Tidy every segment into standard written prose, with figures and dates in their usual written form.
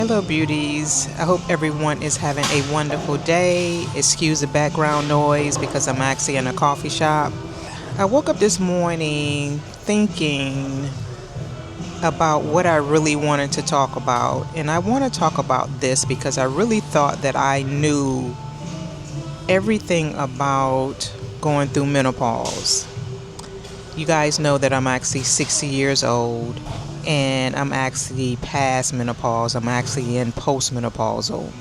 Hello, beauties. I hope everyone is having a wonderful day. Excuse the background noise because I'm actually in a coffee shop. I woke up this morning thinking about what I really wanted to talk about. And I want to talk about this because I really thought that I knew everything about going through menopause. You guys know that I'm actually 60 years old and I'm actually past menopause. I'm actually in postmenopausal.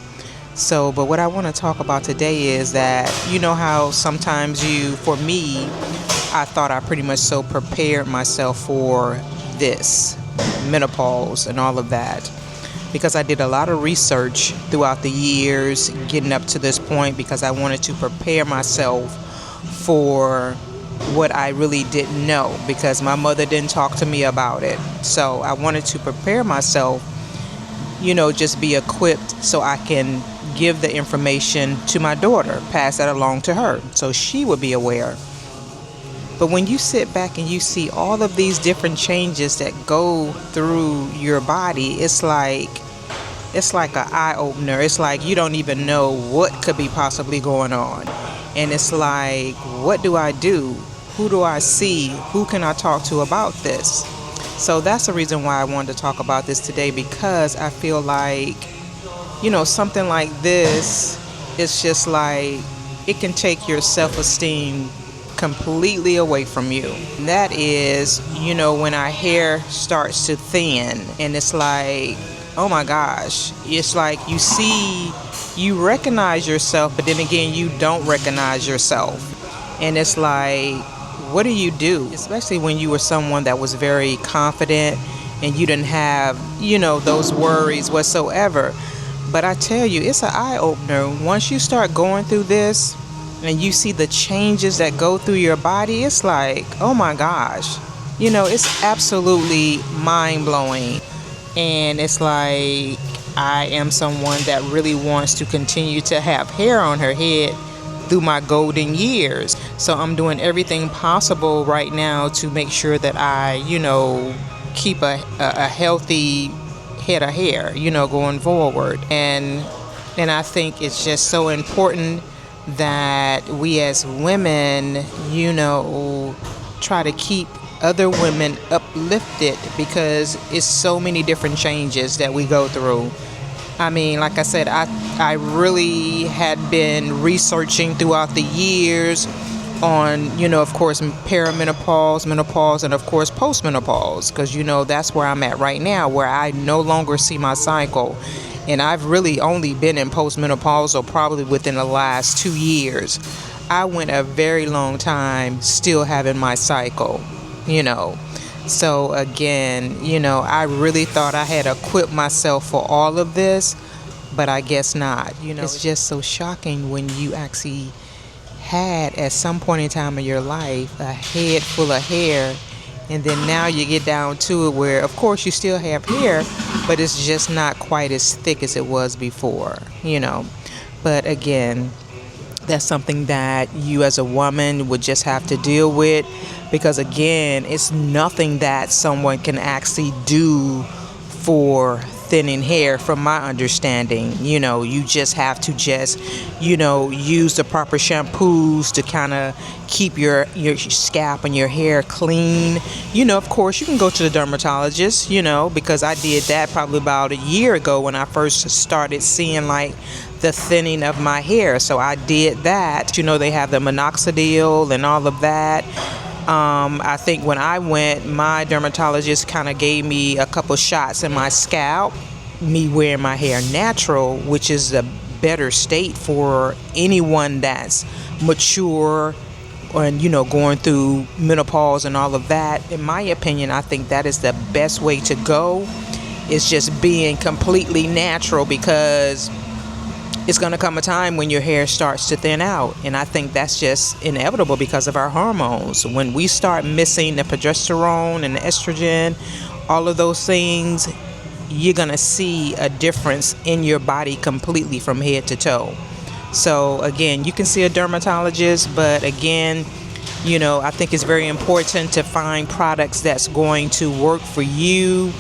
But what I want to talk about today is that you know how sometimes for me, I thought I pretty much so prepared myself for this menopause and all of that because I did a lot of research throughout the years getting up to this point because I wanted to prepare myself for what I really didn't know because my mother didn't talk to me about it. So I wanted to prepare myself, just be equipped so I can give the information to my daughter, pass that along to her so she would be aware. But when you sit back and you see all of these different changes that go through your body, it's like an eye opener. It's like you don't even know what could be possibly going on. And it's like, what do I do? Who do I see? Who can I talk to about this? So that's the reason why I wanted to talk about this today, because I feel like, something like this, it's just like it can take your self-esteem completely away from you. And that is, when our hair starts to thin and it's like, oh my gosh, it's like you recognize yourself, but then again, you don't recognize yourself. And it's like, what do? Especially when you were someone that was very confident and you didn't have, those worries whatsoever. But I tell you, it's an eye-opener. Once you start going through this and you see the changes that go through your body, it's like, oh my gosh. It's absolutely mind-blowing. And it's like, I am someone that really wants to continue to have hair on her head through my golden years. So I'm doing everything possible right now to make sure that I, keep a healthy head of hair, going forward. And I think it's just so important that we as women, try to keep other women uplifted because it's so many different changes that we go through. I mean, like I said, I really had been researching throughout the years on, of course, perimenopause, menopause, and of course, postmenopause, because, that's where I'm at right now, where I no longer see my cycle. And I've really only been in postmenopausal probably within the last 2 years. I went a very long time still having my cycle, So again, I really thought I had equipped myself for all of this, but I guess not. It's just so shocking when you actually had at some point in time in your life a head full of hair, and then now you get down to it where, of course, you still have hair, but it's just not quite as thick as it was before, But again, that's something that you as a woman would just have to deal with, because again, it's nothing that someone can actually do for thinning hair from my understanding. You just have to use the proper shampoos to kind of keep your scalp and your hair clean. Of course, you can go to the dermatologist, because I did that probably about a year ago when I first started seeing like the thinning of my hair. So I did that. They have the minoxidil and all of that. I think when I went, my dermatologist kind of gave me a couple shots in my scalp, me wearing my hair natural, which is a better state for anyone that's mature and, going through menopause and all of that. In my opinion, I think that is the best way to go. It's just being completely natural, because it's going to come a time when your hair starts to thin out. And I think that's just inevitable because of our hormones. When we start missing the progesterone and the estrogen, all of those things, you're going to see a difference in your body completely from head to toe. So again, you can see a dermatologist, but again, I think it's very important to find products that's going to work for you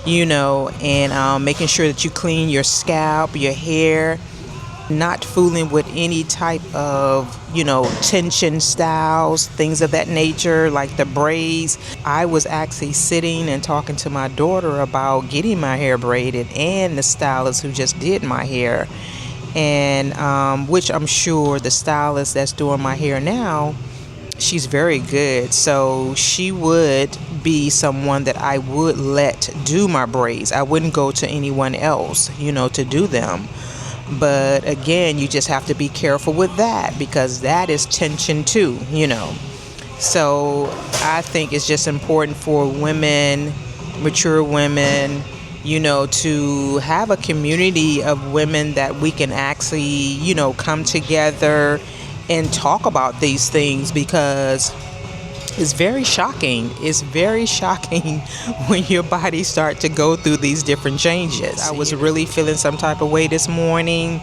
and making sure that you clean your scalp, your hair, not fooling with any type of, tension styles, things of that nature, like the braids. I was actually sitting and talking to my daughter about getting my hair braided, and the stylist who just did my hair, and which I'm sure the stylist that's doing my hair now, she's very good. So she would be someone that I would let do my braids. I wouldn't go to anyone else, to do them. But again, you just have to be careful with that, because that is tension too, So I think it's just important for women, mature women, to have a community of women that we can actually, come together and talk about these things, because it's very shocking. It's very shocking when your body starts to go through these different changes. I was really feeling some type of way this morning,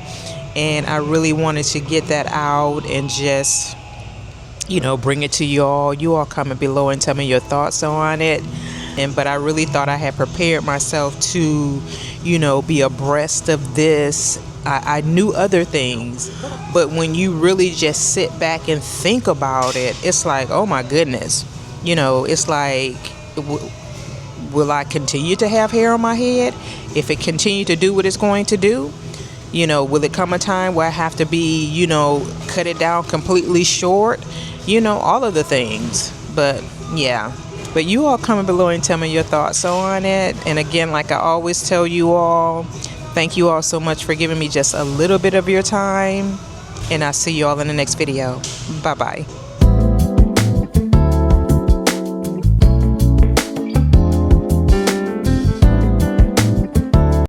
and I really wanted to get that out and just, bring it to y'all. You all comment below and tell me your thoughts on it. But I really thought I had prepared myself to, be abreast of this. I knew other things, but when you really just sit back and think about it, it's like, oh my goodness, it's like, will I continue to have hair on my head if it continue to do what it's going to do? Will it come a time where I have to be, cut it down completely short? All of the things. But yeah. But you all comment below and tell me your thoughts on it. And again, like I always tell you all, thank you all so much for giving me just a little bit of your time. And I'll see you all in the next video. Bye-bye.